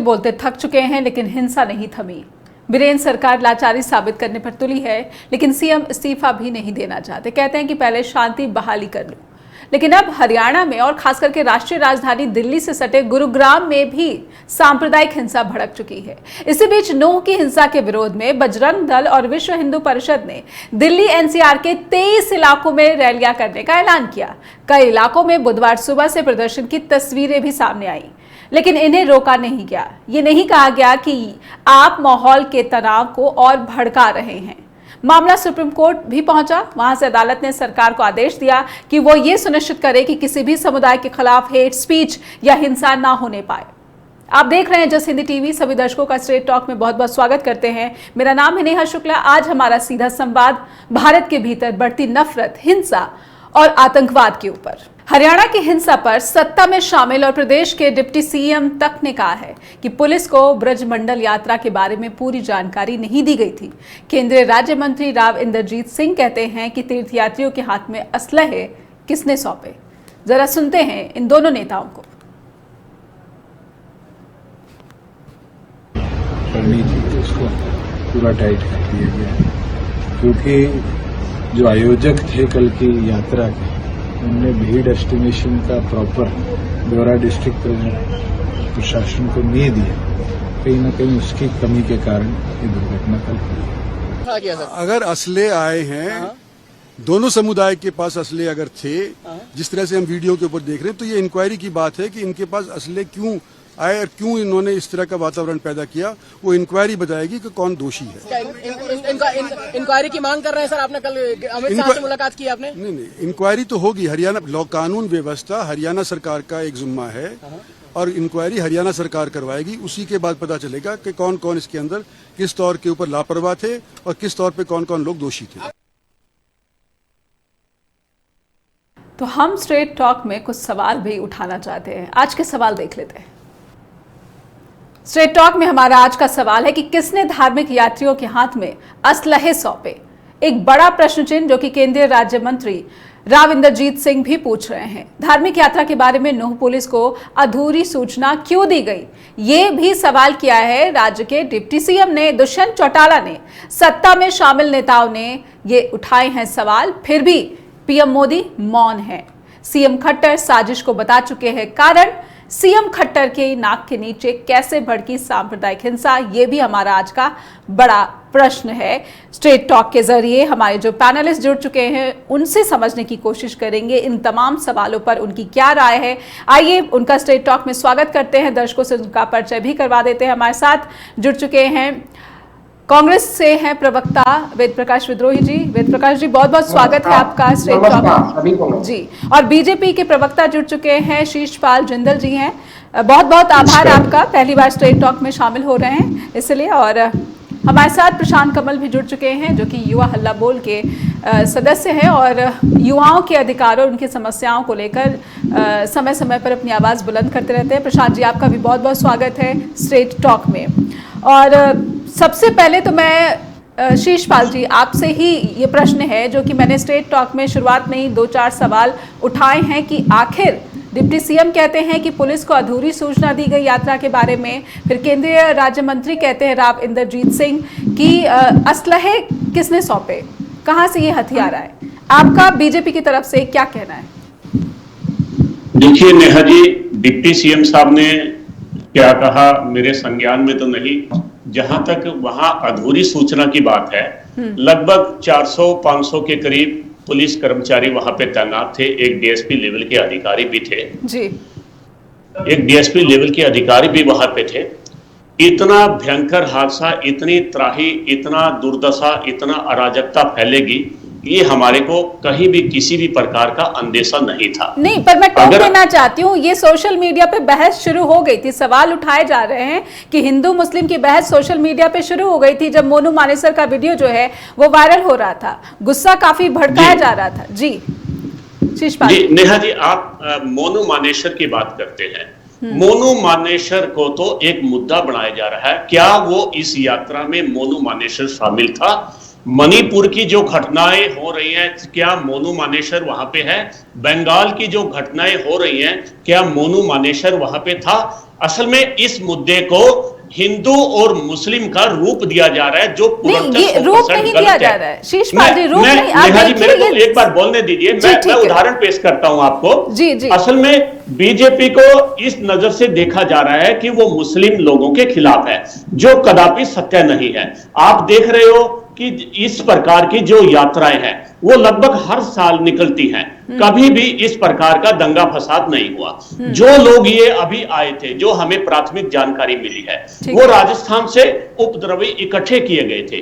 बोलते थक चुके हैं, लेकिन हिंसा नहीं थमी। वीरेंद्र सरकार लाचारी साबित करने पर तुली है, लेकिन सीएम इस्तीफा भी नहीं देना चाहते। कहते हैं कि पहले शांति बहाली कर लो। लेकिन अब हरियाणा में और खास करके राष्ट्रीय राजधानी दिल्ली से सटे गुरुग्राम में भी सांप्रदायिक हिंसा भड़क चुकी है। इसी बीच नूह की हिंसा के विरोध में बजरंग दल और विश्व हिंदू परिषद ने दिल्ली एनसीआर के 23 इलाकों में रैलियां करने का ऐलान किया। कई इलाकों में बुधवार सुबह से प्रदर्शन की तस्वीरें भी सामने आई, लेकिन इन्हें रोका नहीं गया। ये नहीं कहा गया कि आप माहौल के तनाव को और भड़का रहे हैं। मामला सुप्रीम कोर्ट भी पहुंचा। वहां से अदालत ने सरकार को आदेश दिया कि वो ये सुनिश्चित करे कि किसी भी समुदाय के खिलाफ हेट स्पीच या हिंसा ना होने पाए। आप देख रहे हैं जस हिंदी टीवी। सभी दर्शकों का स्ट्रेट टॉक में बहुत बहुत स्वागत करते हैं। मेरा नाम है नेहा शुक्ला। आज हमारा सीधा संवाद भारत के भीतर बढ़ती नफरत, हिंसा और आतंकवाद के ऊपर। हरियाणा की हिंसा पर सत्ता में शामिल और प्रदेश के डिप्टी सीएम तक ने कहा है कि पुलिस को ब्रजमंडल यात्रा के बारे में पूरी जानकारी नहीं दी गई थी। केंद्रीय राज्य मंत्री राव इंद्रजीत सिंह कहते हैं कि तीर्थयात्रियों के हाथ में असलहे किसने सौंपे। जरा सुनते हैं इन दोनों नेताओं को। उसको पूरा टाइट कर दिया गया, क्योंकि जो आयोजक थे कल की यात्रा के, उनने भीड़ एस्टिमेशन का प्रॉपर ब्यौरा डिस्ट्रिक्ट प्रशासन को नहीं दिया। कहीं न कहीं उसकी कमी के कारण ये दुर्घटना कल हुई। अगर असले आए हैं, दोनों समुदाय के पास असले अगर थे, जिस तरह से हम वीडियो के ऊपर देख रहे हैं, तो ये इंक्वायरी की बात है कि इनके पास असले क्यों आए और क्यों इन्होंने इस तरह का वातावरण पैदा किया। वो इंक्वायरी बताएगी कि कौन दोषी है। इंक्वायरी की मांग कर रहे हैं सर। आपने कल अमित शाह से मुलाकात की आपने? नहीं, इंक्वायरी तो होगी। हरियाणा लॉ कानून व्यवस्था हरियाणा सरकार का एक जिम्मा है और इंक्वायरी हरियाणा सरकार करवाएगी। उसी के बाद पता चलेगा कि कौन कौन इसके अंदर किस तौर के ऊपर लापरवाह थे और किस तौर पे कौन कौन लोग दोषी थे। तो हम स्ट्रेट टॉक में कुछ सवाल भी उठाना चाहते हैं। आज के सवाल देख लेते हैं। स्ट्रेट टॉक में हमारा आज का सवाल है कि किसने धार्मिक यात्रियों के हाथ में असलहे सौंपे। एक बड़ा प्रश्न चिन्ह जो कि केंद्रीय राज्य मंत्री राव इंद्रजीत सिंह भी पूछ रहे हैं। धार्मिक यात्रा के बारे में नूह पुलिस को अधूरी सूचना क्यों दी गई, ये भी सवाल किया है राज्य के डिप्टी सीएम ने। दुष्यंत चौटाला ने, सत्ता में शामिल नेताओं ने ये उठाए हैं सवाल, फिर भी पीएम मोदी मौन है। सीएम खट्टर साजिश को बता चुके हैं कारण। सीएम खट्टर के नाक के नीचे कैसे भड़की सांप्रदायिक हिंसा, ये भी हमारा आज का बड़ा प्रश्न है। स्ट्रेट टॉक के जरिए हमारे जो पैनलिस्ट जुड़ चुके हैं उनसे समझने की कोशिश करेंगे इन तमाम सवालों पर उनकी क्या राय है। आइए उनका स्ट्रेट टॉक में स्वागत करते हैं। दर्शकों से उनका परिचय भी करवा देते हैं। हमारे साथ जुड़ चुके हैं कांग्रेस से हैं प्रवक्ता वेद प्रकाश विद्रोही जी। वेद प्रकाश जी, बहुत बहुत स्वागत है आपका स्ट्रेट टॉक जी। और बीजेपी के प्रवक्ता जुड़ चुके हैं शीशपाल जिंदल जी हैं। बहुत बहुत आभार आपका, पहली बार स्ट्रेट टॉक में शामिल हो रहे हैं इसलिए। और हमारे साथ प्रशांत कमल भी जुड़ चुके हैं जो कि युवा हल्ला बोल के सदस्य हैं और युवाओं के अधिकारों और उनकी समस्याओं को लेकर समय समय पर अपनी आवाज़ बुलंद करते रहते हैं। प्रशांत जी, आपका भी बहुत बहुत स्वागत है स्ट्रेट टॉक में। और सबसे पहले तो मैं शीशपाल जी आपसे ही ये प्रश्न है जो कि मैंने स्ट्रेट टॉक में शुरुआत में ही 2-4 सवाल उठाए हैं कि आखिर डिप्टी सीएम कहते हैं कि पुलिस को अधूरी सूचना दी गई यात्रा के बारे में, फिर केंद्रीय राज्य मंत्री कहते हैं राव इंद्रजीत सिंह कि असलहे किसने सौंपे, कहां से ये हथियार आए। आपका बीजेपी की तरफ से क्या कहना है? देखिए नेहा जी, डिप्टी सीएम साहब ने क्या कहा मेरे संज्ञान में तो नहीं। जहां तक वहां अधूरी सूचना की बात है, लगभग 400-500 के करीब पुलिस कर्मचारी वहां पे तैनात थे। एक डीएसपी लेवल के अधिकारी भी थे जी। एक डीएसपी लेवल के अधिकारी भी वहां पे थे। इतना भयंकर हादसा, इतनी त्राही, इतना दुर्दशा, इतना अराजकता फैलेगी, ये हमारे को कहीं भी किसी भी प्रकार का अंदेशा नहीं था। नहीं, पर मैं टोक देना चाहती हूँ, ये सोशल मीडिया पे बहस शुरू हो गई थी। सवाल उठाए जा रहे हैं कि हिंदू मुस्लिम की बहस सोशल मीडिया पे शुरू हो गई थी जब मोनू मानेसर का वीडियो जो है वो वायरल हो रहा था। गुस्सा काफी भड़काया जा रहा था जी। शीशपाल जी, नेहा जी, आप मोनू मानेसर की बात करते हैं। मोनू मानेसर को तो एक मुद्दा बनाया जा रहा है। क्या वो इस यात्रा में मोनू मानेसर शामिल था? मणिपुर की जो घटनाएं हो रही हैं, क्या मोनू मानेसर वहां पे है? बंगाल की जो घटनाएं हो रही हैं, क्या मोनू मानेसर वहां पे था? असल में इस मुद्दे को हिंदू और मुस्लिम का रूप दिया जा रहा है, जो नहीं, ये रूप नहीं दिया जा रहा है शीशपाल जी, रूप नहीं। आप मेरे को एक बार बोलने दीजिए, मैं उदाहरण पेश करता हूं आपको। जी जी। असल में बीजेपी को इस नजर से देखा जा रहा है कि वो मुस्लिम लोगों के खिलाफ है, जो कदापि सत्य नहीं है। आप देख रहे हो कि इस प्रकार की जो यात्राएं हैं वो लगभग हर साल निकलती हैं, कभी भी इस प्रकार का दंगा फसाद नहीं हुआ। जो लोग ये अभी आए थे, जो हमें प्राथमिक जानकारी मिली है, वो राजस्थान से उपद्रवी इकट्ठे किए गए थे।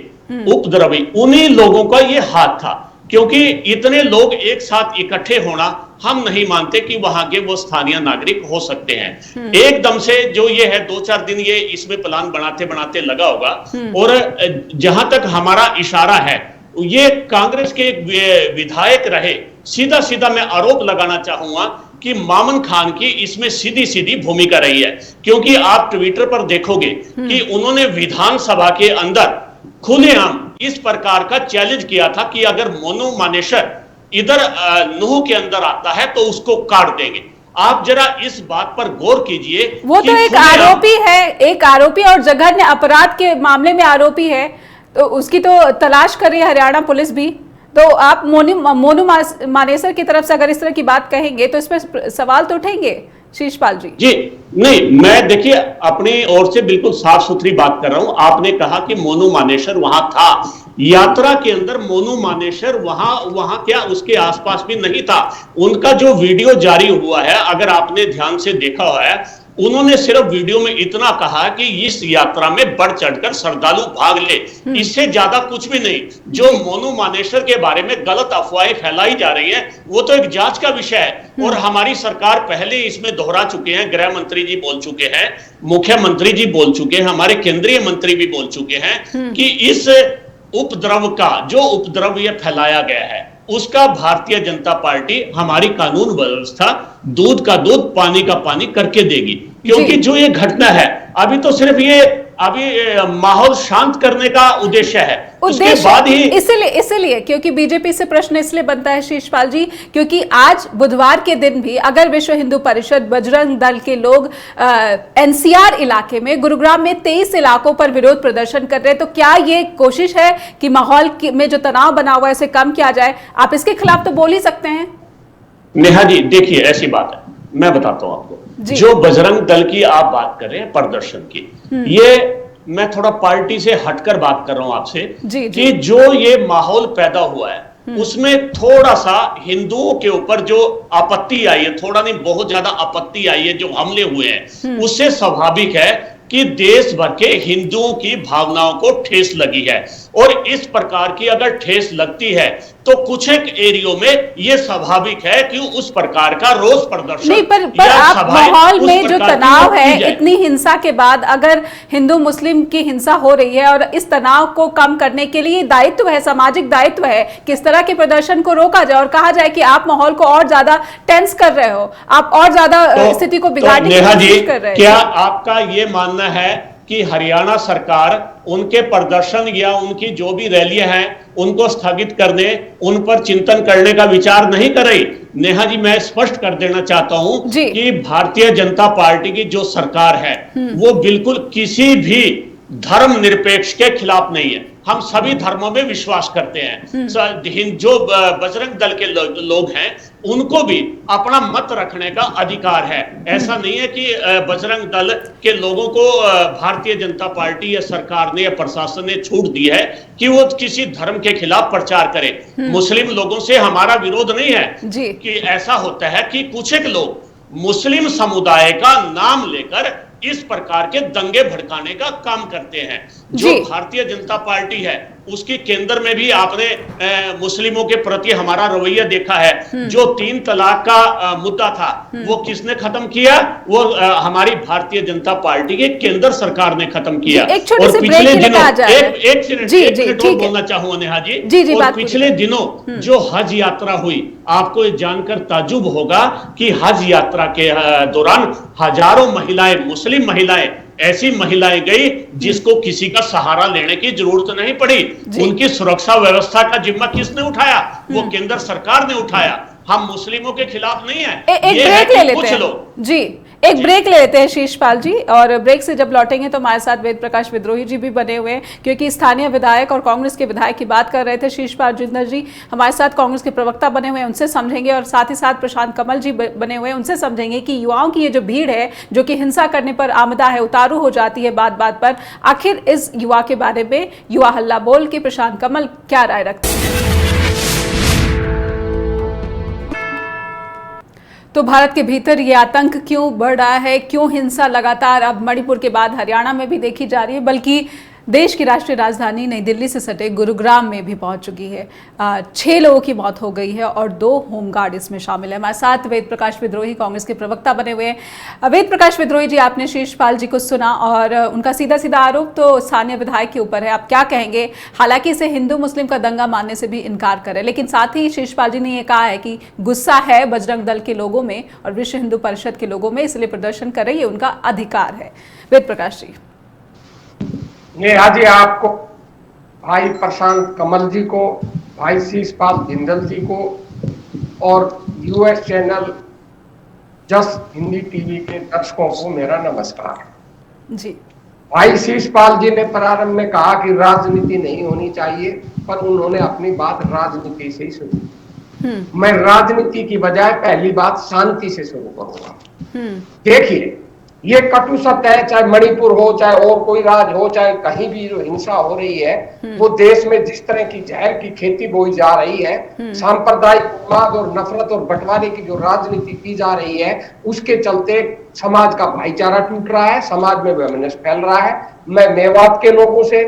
उपद्रवी उन्हीं लोगों का ये हाथ था, क्योंकि इतने लोग एक साथ इकट्ठे होना हम नहीं मानते कि वहां के वो स्थानीय नागरिक हो सकते हैं। एकदम से जो ये है 2-4 दिन ये इसमें प्लान बनाते बनाते लगा होगा। और जहां तक हमारा इशारा है, ये कांग्रेस के एक विधायक रहे, सीधा सीधा मैं आरोप लगाना चाहूंगा कि मामन खान की इसमें सीधी सीधी भूमिका रही है। क्योंकि आप ट्विटर पर देखोगे कि उन्होंने विधानसभा के अंदर खुलेआम इस प्रकार का चैलेंज किया था कि अगर मोनू मानेसर इधर नूह के अंदर आता है तो उसको काट देंगे। आप जरा इस बात पर गौर कीजिए। वो तो एक आरोपी है, एक आरोपी और जघन्य अपराध के मामले में आरोपी है, तो उसकी तो तलाश कर रही है हरियाणा पुलिस भी। तो आप मोनू मानेसर की तरफ से अगर इस तरह की बात कहेंगे तो इसमें सवाल तो उठेंगे शीशपाल जी। जी नहीं, मैं देखिए अपनी ओर से बिल्कुल साफ सुथरी बात कर रहा हूं। आपने कहा कि मोनू मानेसर वहां था, यात्रा के अंदर मोनू मानेसर वहां क्या उसके आसपास भी नहीं था। उनका जो वीडियो जारी हुआ है, अगर आपने ध्यान से देखा हुआ है, उन्होंने सिर्फ वीडियो में इतना कहा कि इस यात्रा में बढ़ चढ़कर श्रद्धालु भाग ले, इससे ज्यादा कुछ भी नहीं। जो मोनू मानेसर के बारे में गलत अफवाहें फैलाई जा रही हैं, वो तो एक जांच का विषय है और हमारी सरकार पहले इसमें दोहरा चुके हैं। गृह मंत्री जी बोल चुके हैं, मुख्यमंत्री जी बोल चुके हैं, हमारे केंद्रीय मंत्री भी बोल चुके हैं कि इस उपद्रव का जो उपद्रव ये फैलाया गया है, उसका भारतीय जनता पार्टी, हमारी कानून व्यवस्था दूध का दूध पानी का पानी करके देगी। क्योंकि जो ये घटना है, अभी तो सिर्फ ये माहौल शांत करने का उद्देश्य है, उसके बाद ही इसलिए क्योंकि बीजेपी से प्रश्न इसलिए बनता है शीशपाल जी, क्योंकि आज बुधवार के दिन भी अगर विश्व हिंदू परिषद, बजरंग दल के लोग एनसीआर इलाके में, गुरुग्राम में 23 इलाकों पर विरोध प्रदर्शन कर रहे हैं, तो क्या ये कोशिश है कि माहौल में जो तनाव बना हुआ है उसे कम किया जाए? आप इसके खिलाफ तो बोल ही सकते हैं। नेहा जी देखिए, ऐसी बात है, मैं बताता हूं आपको। जो बजरंग दल की आप बात कर रहे हैं प्रदर्शन की, ये मैं थोड़ा पार्टी से हटकर बात कर रहा हूं आपसे कि जो ये माहौल पैदा हुआ है उसमें थोड़ा सा हिंदुओं के ऊपर जो आपत्ति आई है, थोड़ा नहीं बहुत ज्यादा आपत्ति आई है, जो हमले हुए हैं, उससे स्वाभाविक है कि देश भर के हिंदुओं की भावनाओं को ठेस लगी है। और इस प्रकार की अगर ठेस लगती है तो कुछ एक एरियो में यह स्वाभाविक है कि उस प्रकार का रोष प्रदर्शन नहीं, पर आप माहौल में जो तनाव है, इतनी हिंसा के बाद अगर हिंदू मुस्लिम की हिंसा हो रही है और इस तनाव को कम करने के लिए दायित्व है, सामाजिक दायित्व है, किस तरह के प्रदर्शन को रोका जाए और कहा जाए कि आप माहौल को और ज्यादा टेंस कर रहे हो, आप और ज्यादा स्थिति को बिगाड़ने की कोशिश कर रहे हैं। क्या आपका ये मानना है कि हरियाणा सरकार उनके प्रदर्शन या उनकी जो भी रैलियां हैं उनको स्थगित करने, उन पर चिंतन करने का विचार नहीं कर रही? नेहा जी, मैं स्पष्ट कर देना चाहता हूं कि भारतीय जनता पार्टी की जो सरकार है वो बिल्कुल किसी भी धर्म निरपेक्ष के खिलाफ नहीं है। हम सभी धर्मों में विश्वास करते हैं। जो बजरंग दल के लोग हैं उनको भी अपना मत रखने का अधिकार है। ऐसा नहीं है कि बजरंग दल के लोगों को भारतीय जनता पार्टी या सरकार ने या प्रशासन ने छूट दी है कि वो किसी धर्म के खिलाफ प्रचार करें। मुस्लिम लोगों से हमारा विरोध नहीं है कि ऐसा होता है कि कुछ एक लोग मुस्लिम समुदाय का नाम लेकर इस प्रकार के दंगे भड़काने का काम करते हैं। जो भारतीय जनता पार्टी है उसकी केंद्र में भी आपने मुस्लिमों के प्रति हमारा रवैया देखा है। जो 3 तलाक का मुद्दा था वो किसने खत्म किया? वो हमारी भारतीय जनता पार्टी के केंद्र सरकार ने खत्म किया। और पिछले दिनों एक मिनट बोलना चाहूंगा नेहा जी, और पिछले दिनों जो हज यात्रा हुई, आपको ये जानकर ताज्जुब होगा कि हज यात्रा के दौरान हजारों महिलाएं, मुस्लिम महिलाएं, ऐसी महिलाएं गई जिसको किसी का सहारा लेने की जरूरत नहीं पड़ी। उनकी सुरक्षा व्यवस्था का जिम्मा किसने उठाया? वो केंद्र सरकार ने उठाया। हम मुस्लिमों के खिलाफ नहीं है। एक ब्रेक ले लेते हैं जी, एक ब्रेक ले लेते हैं शीशपाल जी, और ब्रेक से जब लौटेंगे तो हमारे साथ वेद प्रकाश विद्रोही जी भी बने हुए हैं, क्योंकि स्थानीय विधायक और कांग्रेस के विधायक की बात कर रहे थे। शीशपाल जिंदल जी हमारे साथ कांग्रेस के प्रवक्ता बने हुए हैं, उनसे समझेंगे, और साथ ही साथ प्रशांत कमल जी बने हुए हैं, उनसे समझेंगे कि युवाओं की ये जो भीड़ है जो कि हिंसा करने पर आमदा है, उतारू हो जाती है बात बात पर, आखिर इस युवा के बारे में युवा हल्ला बोल के प्रशांत कमल क्या राय रखते हैं। तो भारत के भीतर ये आतंक क्यों बढ़ रहा है, क्यों हिंसा लगातार अब मणिपुर के बाद हरियाणा में भी देखी जा रही है, बल्कि देश की राष्ट्रीय राजधानी नई दिल्ली से सटे गुरुग्राम में भी पहुंच चुकी है। 6 लोगों की मौत हो गई है और 2 होमगार्ड इसमें शामिल है। हमारे साथ वेद प्रकाश विद्रोही कांग्रेस के प्रवक्ता बने हुए हैं। वेद प्रकाश विद्रोही जी, आपने शीशपाल जी को सुना और उनका सीधा सीधा आरोप तो स्थानीय विधायक के ऊपर है, आप क्या कहेंगे? हालांकि इसे हिंदू मुस्लिम का दंगा मानने से भी इनकार करे, लेकिन साथ ही शीशपाल जी ने यह कहा है कि गुस्सा है बजरंग दल के लोगों में और विश्व हिंदू परिषद के लोगों में, इसलिए प्रदर्शन करे, ये उनका अधिकार है। वेद प्रकाश जी। नेहा जी, आपको, भाई प्रशांत कमल जी को, भाई शीशपाल जिंदल जी को और यूएस चैनल जस हिंदी टीवी के दर्शकों को मेरा नमस्कार जी। भाई शीशपाल जी ने प्रारंभ में कहा कि राजनीति नहीं होनी चाहिए, पर उन्होंने अपनी बात राजनीति से ही शुरू। मैं राजनीति की बजाय पहली बात शांति से शुरू करूंगा। देखिए, ये कटु सत्य है, चाहे मणिपुर हो, चाहे और कोई राज्य हो, चाहे कहीं भी जो हिंसा हो रही है, वो देश में जिस तरह की जहर की खेती बोई जा रही है, सांप्रदायिक उन्माद और नफरत और बंटवारे की जो राजनीति की जा रही है, उसके चलते समाज का भाईचारा टूट रहा है, समाज में वैमनस्य फैल रहा है। मैं मेवात के लोगों से,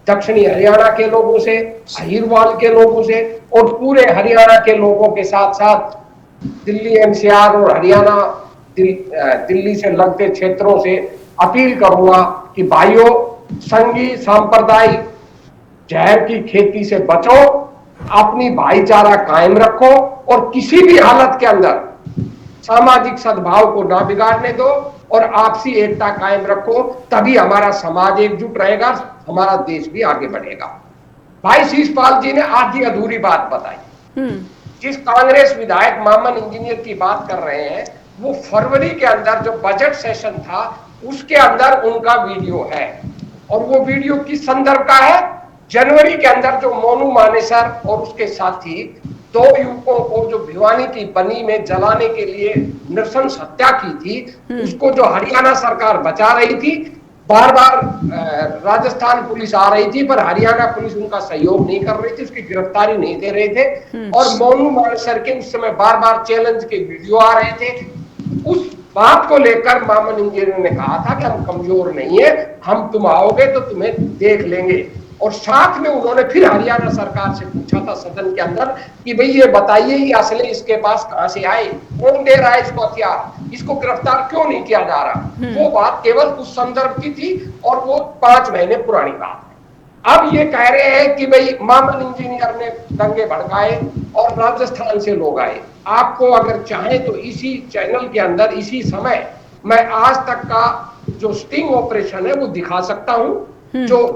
दक्षिणी हरियाणा के लोगों से, अहिरवाल के लोगों से और पूरे हरियाणा के लोगों के साथ साथ दिल्ली एनसीआर और हरियाणा दिल्ली से लगते क्षेत्रों से अपील करूंगा कि भाइयों, संघी सांप्रदायिक जहर की खेती से बचो, अपनी भाईचारा कायम रखो और किसी भी हालत के अंदर सामाजिक सद्भाव को ना बिगाड़ने दो और आपसी एकता कायम रखो, तभी हमारा समाज एकजुट रहेगा, हमारा देश भी आगे बढ़ेगा। भाई शीशपाल जी ने आधी अधूरी बात बताई। जिस कांग्रेस विधायक मामन इंजीनियर की बात कर रहे हैं, वो फरवरी के अंदर जो बजट सेशन था उसके अंदर उनका वीडियो है, और वो वीडियो किस संदर्भ का है? जनवरी के अंदर जो मोनू मानेसर और उसके साथी 2 युवकों को जो भिवानी की बनी में जलाने के लिए नृशंस हत्या की थी, उसको जो हरियाणा सरकार बचा रही थी, बार बार राजस्थान पुलिस आ रही थी, पर हरियाणा पुलिस उनका सहयोग नहीं कर रही थी, उसकी गिरफ्तारी नहीं दे रहे थे, और मोनू मानेसर के उस समय बार बार चैलेंज के वीडियो आ रहे थे। उस बात को लेकर मामन इंजीनियर ने कहा था कि हम कमजोर नहीं है, हम तुम आओगे तो तुम्हें देख लेंगे। और साथ में उन्होंने फिर हरियाणा सरकार से पूछा था सदन के अंदर कि भाई ये बताइए, ये असले इसके पास कहां से आए, कौन दे रहा है इसको हथियार, इसको गिरफ्तार क्यों नहीं किया जा रहा? वो बात केवल उस संदर्भ की थी और वो 5 महीने पुरानी बात है। अब ये कह रहे हैं कि भाई मामन इंजीनियर ने दंगे भड़काए और राजस्थान से लोग आए। आपको अगर चाहे तो इसी चैनल के अंदर इसी समय मैं आज तक का जो स्टिंग ऑपरेशन है वो दिखा सकता हूं, जो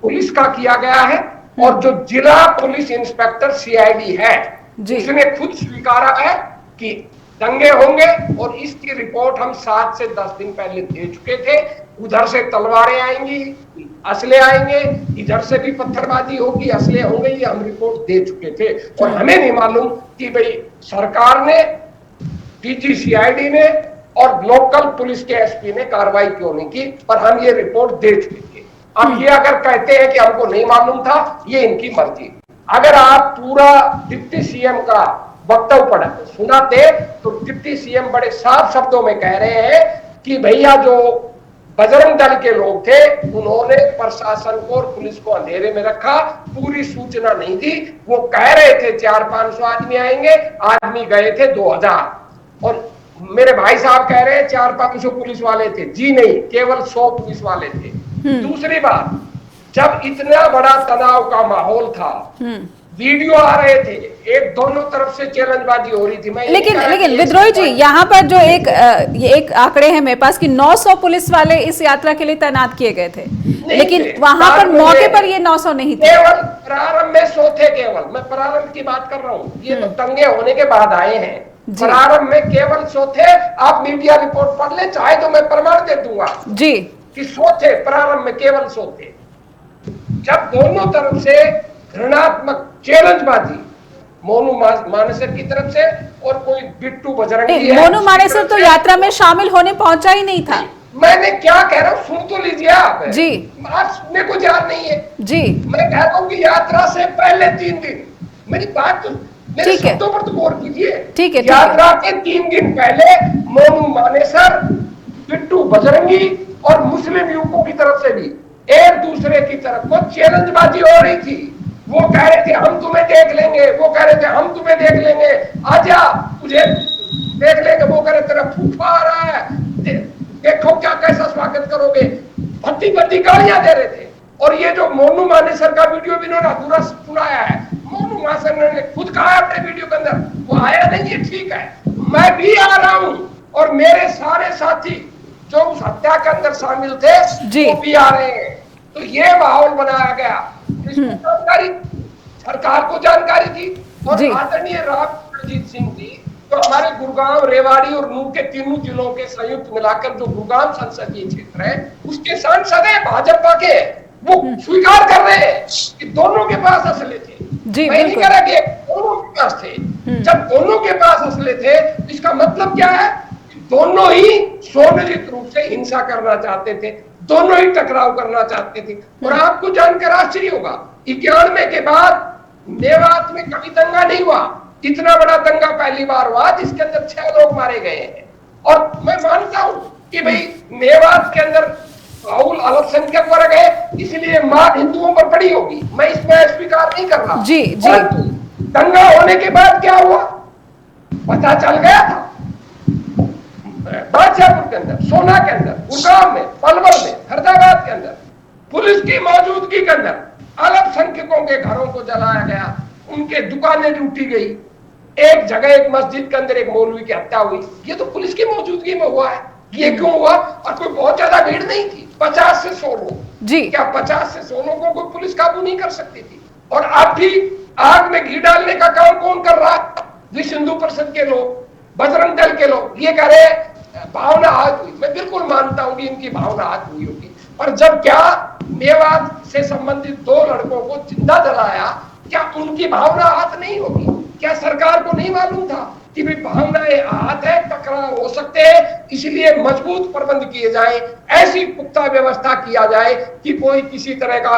पुलिस का किया गया है, और जो जिला पुलिस इंस्पेक्टर सीआईडी है उसने खुद स्वीकारा है कि दंगे होंगे, और इसकी रिपोर्ट हम 7 से 10 दिन पहले दे चुके थे। उधर से तलवारें आएंगी, असले आएंगे, इधर से भी पत्थरबाजी होगी, असले होंगे, ये हम रिपोर्ट दे चुके थे। और हमें नहीं मालूम कि भाई सरकार ने, डीजीसीआईडी ने और लोकल पुलिस के एसपी ने कार्रवाई क्यों नहीं की, पर हम ये रिपोर्ट दे चुके थे। अब ये अगर कहते हैं कि हमको नहीं मालूम था, ये इनकी मर्जी। अगर आप पूरा डिप्टी सीएम का वक्तव्य सुनाते तो डिप्टी सीएम बड़े साफ शब्दों में कह रहे हैं कि भैया जो बजरंग दल के लोग थे उन्होंने प्रशासन को और पुलिस को अंधेरे में रखा, पूरी सूचना नहीं दी। वो कह रहे थे 400-500 आदमी आएंगे, आदमी गए थे 2000, और मेरे भाई साहब कह रहे हैं 400-500 पुलिस वाले थे। जी नहीं, केवल 100 पुलिस वाले थे। दूसरी बात, जब इतना बड़ा तनाव का माहौल था, वीडियो आ रहे थे, एक दोनों तरफ से चैलेंजबाजी हो रही थी। मैं लेकिन विद्रोही जी, यहाँ पर जो एक आंकड़े हैं मेरे पास कि 900 पुलिस वाले इस यात्रा के लिए तैनात किए गए थे, लेकिन वहां पर मौके पर ये 900 नहीं थे। केवल प्रारंभ में 100 थे, केवल मैं प्रारंभ की बात कर रहा हूँ, ये तो दंगे होने के बाद आए हैं। प्रारंभ में केवल 100 थे। आप मीडिया रिपोर्ट पढ़ ले, चाहे तो मैं प्रमाण दे दूंगा जी कि 100 थे, प्रारंभ में केवल 100 थे। जब दोनों तरफ से घृणात्मक चैलेंजबाजी मोनू मानेसर की तरफ से और कोई बिट्टू बजरंगी है, मोनू मानेसर तो यात्रा में शामिल होने पहुंचा ही नहीं था। मैंने क्या कह रहा हूँ सुन तो लीजिए आप जी। आज सुनने को तैयार नहीं है जी मैं कहता हूँ कि यात्रा से पहले 3 दिन, मेरी बात तो मेरे ठीक है। शब्दों पर तो गौर कीजिए। ठीक है, ठीक यात्रा के 3 दिन पहले मोनू मानेसर, बिट्टू बजरंगी और मुस्लिम युवकों की तरफ से भी एक दूसरे की तरफ को चैलेंजबाजी हो रही थी। वो कह रहे थे हम तुम्हें देख लेंगे, वो कह रहे थे हम तुम्हें देख लेंगे, आजा तुझे देख लेंगे, वो कह रहे तेरा फूफा आ रहा है, देखो क्या कैसा स्वागत करोगे, भट्टी भट्टी गालियां दे रहे थे। और ये जो मोनू मानेसर का वीडियो भी इन्होंने अधूरा सुनाया है, मोनू मानेसर ने खुद कहा है अपने वीडियो के अंदर, वो आया नहीं है, ठीक है मैं भी आ रहा हूं और मेरे सारे साथी जो उस हत्या के अंदर शामिल थे वो भी आ रहे हैं। तो ये माहौल बनाया गया, इसको जानकारी सरकार को जानकारी थी और आदरणीय राव रणजीत सिंह जी तो हमारे गुड़गांव, रेवाड़ी और नूह के तीनों जिलों के संयुक्त मिलाकर जो गुड़गांव संसदीय क्षेत्र है उसके सांसद है भाजपा के, वो स्वीकार कर रहे हैं कि दोनों के पास असले थे। मैं नहीं कह रहा कि दोनों के पास थे, जब दोनों के पास असले थे इसका मतलब क्या है, दोनों ही स्वनिर्मित रूप से हिंसा करना चाहते थे, दोनों ही टकराव करना चाहते थे। और आपको जानकर आश्चर्य होगा 91 के बाद मेवात में कभी दंगा नहीं हुआ, इतना बड़ा दंगा पहली बार हुआ जिसके अंदर 6 लोग मारे गए हैं। और मैं मानता हूं कि भाई मेवात के अंदर राहुल अल्पसंख्यक वर्ग है इसलिए मार हिंदुओं पर पड़ी होगी, मैं इसमें स्वीकार नहीं कर रहा। जी जी दंगा होने के बाद क्या हुआ पता चल गया था, बादशाहपुर के अंदर, सोना के अंदर, गुड़गांव में, पलवल में, फरीदाबाद के अंदर पुलिस की मौजूदगी के अंदर अल्पसंख्यकों के घरों को जलाया गया, उनके दुकानें लूटी गई, एक जगह एक मस्जिद के अंदर एक मौलवी की हत्या हुई, ये तो पुलिस की मौजूदगी में हुआ है। ये क्यों हुआ? और कोई बहुत ज्यादा भीड़ नहीं थी, 50 से 100 लोग जी, क्या 50 से 100 लोगों को पुलिस काबू नहीं कर सकती थी? और अब भी आग में घी डालने का काम कौन कर रहा है? विश्व हिंदू परिषद के लोग, बजरंग दल के लोग। ये कह रहे भावना आहत हुई, मैं बिल्कुल मानता हूं कि इनकी भावना आहत हुई होगी, पर जब क्या मेवात से संबंधित 2 लड़कों को जिंदा जलाया, क्या उनकी भावना आहत नहीं होगी? क्या सरकार को नहीं मालूम था कि भाई भावनाएं आहत है, टकराव हो सकते हैं, इसलिए मजबूत प्रबंध किए जाए, ऐसी पुख्ता व्यवस्था किया जाए कि कोई किसी तरह का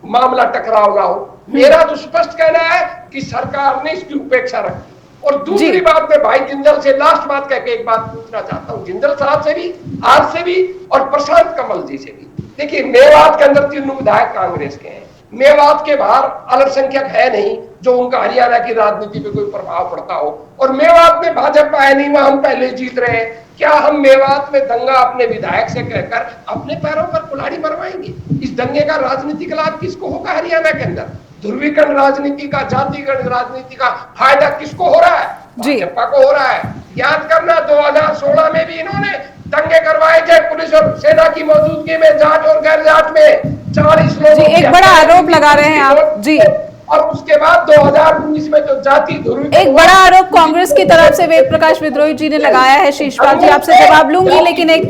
मामला टकराव ना हो। मेरा तो स्पष्ट कहना है कि सरकार ने इसकी उपेक्षा रखी। और दूसरी बात मैं भाई जिंदल से लास्ट बात कह के एक बात पूछना चाहता हूँ, जिंदल साहब से भी, आज से भी और प्रशांत कमल जी से भी। देखिए मेवात के अंदर 3 विधायक कांग्रेस के हैं, मेवात के बाहर अल्पसंख्यक है नहीं जो उनका हरियाणा की राजनीति पे कोई प्रभाव पड़ता हो, और मेवात में भाजपा है नहीं, वहां हम पहले जीत रहे हैं। क्या हम मेवात में दंगा अपने विधायक से कहकर अपने पैरों पर कुल्हाड़ी मरवाएंगे? इस दंगे का राजनीतिक लाभ किसको होगा? हरियाणा के अंदर ध्रुवीकरण राजनीति का, जातिगत राजनीति का फायदा किसको हो रहा है? भाजपा को हो रहा है। याद करना 2016 में भी इन्होंने दंगे करवाए थे, पुलिस और सेना की मौजूदगी में, जांच और गैर जांच में 40 लोग। एक बड़ा आरोप लगा रहे हैं आप जी। और उसके बाद 2019 में जो जाति ध्रुवीकरण, एक बड़ा आरोप कांग्रेस की तरफ से वेद प्रकाश विद्रोही जी ने लगाया है। शीशपाल जी आपसे जवाब लूंगी, लेकिन एक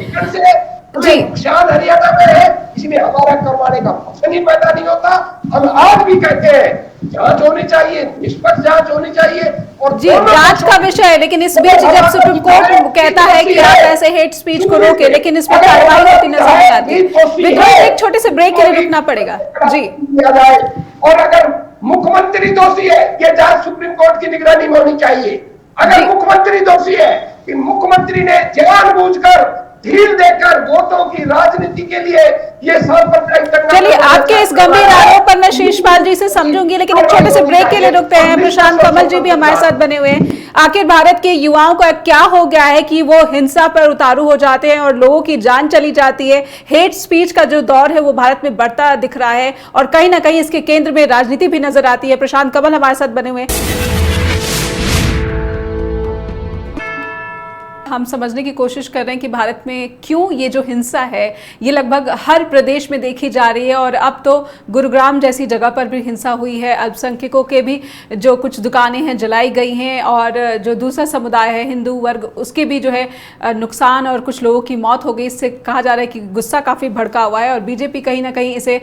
जी शान हरियाणा में है, इसलिए हमारा करवाने का प्रश्न ही पैदा नहीं होता। हम आज भी कहते हैं जांच होनी चाहिए, निष्पक्ष जांच होनी चाहिए। और जी जांच का विषय है, लेकिन इस बीच जब सुप्रीम कोर्ट कहता है कि आप ऐसे हेट स्पीच को रोके, लेकिन इस पर कार्रवाई होती नजर नहीं आती। विद्रोही एक छोटे से ब्रेक के लिए रुकना पड़ेगा जी। और अगर मुख्यमंत्री दोषी है, ये जांच सुप्रीम कोर्ट की निगरानी में होनी चाहिए। अगर मुख्यमंत्री दोषी है कि मुख्यमंत्री ने जानबूझकर ढील देकर वोटों की राजनीति के लिए ये सांप्रदायिक दंगा, चलिए आपके इस गंभीर आरोप पर मैं शीशपाल जी से समझूंगी, लेकिन एक छोटे से ब्रेक के लिए रुकते हैं। प्रशांत कमल जी भी हमारे साथ बने हुए हैं। आखिर भारत के युवाओं का क्या हो गया है कि वो हिंसा पर उतारू हो जाते हैं और लोगों की जान चली जाती है? हेट स्पीच का जो दौर है वो भारत में बढ़ता दिख रहा है और कहीं ना कहीं इसके केंद्र में राजनीति भी नजर आती है। प्रशांत कमल हमारे साथ बने हुए हैं। हम समझने की कोशिश कर रहे हैं कि भारत में क्यों ये जो हिंसा है ये लगभग हर प्रदेश में देखी जा रही है, और अब तो गुरुग्राम जैसी जगह पर भी हिंसा हुई है। अल्पसंख्यकों के भी जो कुछ दुकानें हैं जलाई गई हैं, और जो दूसरा समुदाय है हिंदू वर्ग उसके भी जो है नुकसान और कुछ लोगों की मौत हो गई। इससे कहा जा रहा है कि गुस्सा काफ़ी भड़का हुआ है, और बीजेपी कहीं ना कहीं इसे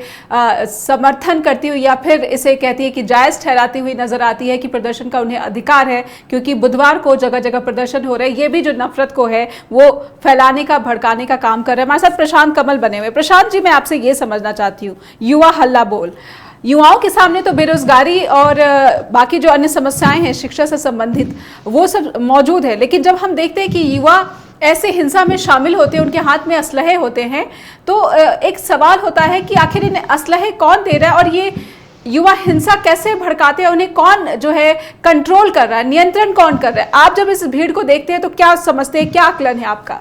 समर्थन करती हुई या फिर इसे कहती है कि जायज़ ठहराती हुई नजर आती है कि प्रदर्शन का उन्हें अधिकार है, क्योंकि बुधवार को जगह जगह प्रदर्शन हो रहे हैं। ये भी जो नफरत को है वो फैलाने का, भड़काने का काम कर रहे हैं। हमारे साथ प्रशांत कमल बने हुए। प्रशांत जी, मैं आपसे ये समझना चाहती हूँ, युवा हल्ला बोल, युवाओं के सामने तो बेरोजगारी और बाकी जो अन्य समस्याएं हैं शिक्षा से संबंधित वो सब मौजूद है, लेकिन जब हम देखते हैं कि युवा ऐसे हिंसा में शामिल होते हैं, उनके हाथ में असलहे होते हैं, तो एक सवाल होता है कि आखिर इन्हें असलहे कौन दे रहा है, और ये युवा हिंसा कैसे भड़काते हैं, उन्हें कौन जो है कंट्रोल कर रहा है, नियंत्रण कौन कर रहा है? आप जब इस भीड़ को देखते हैं तो क्या समझते हैं, क्या आकलन है आपका?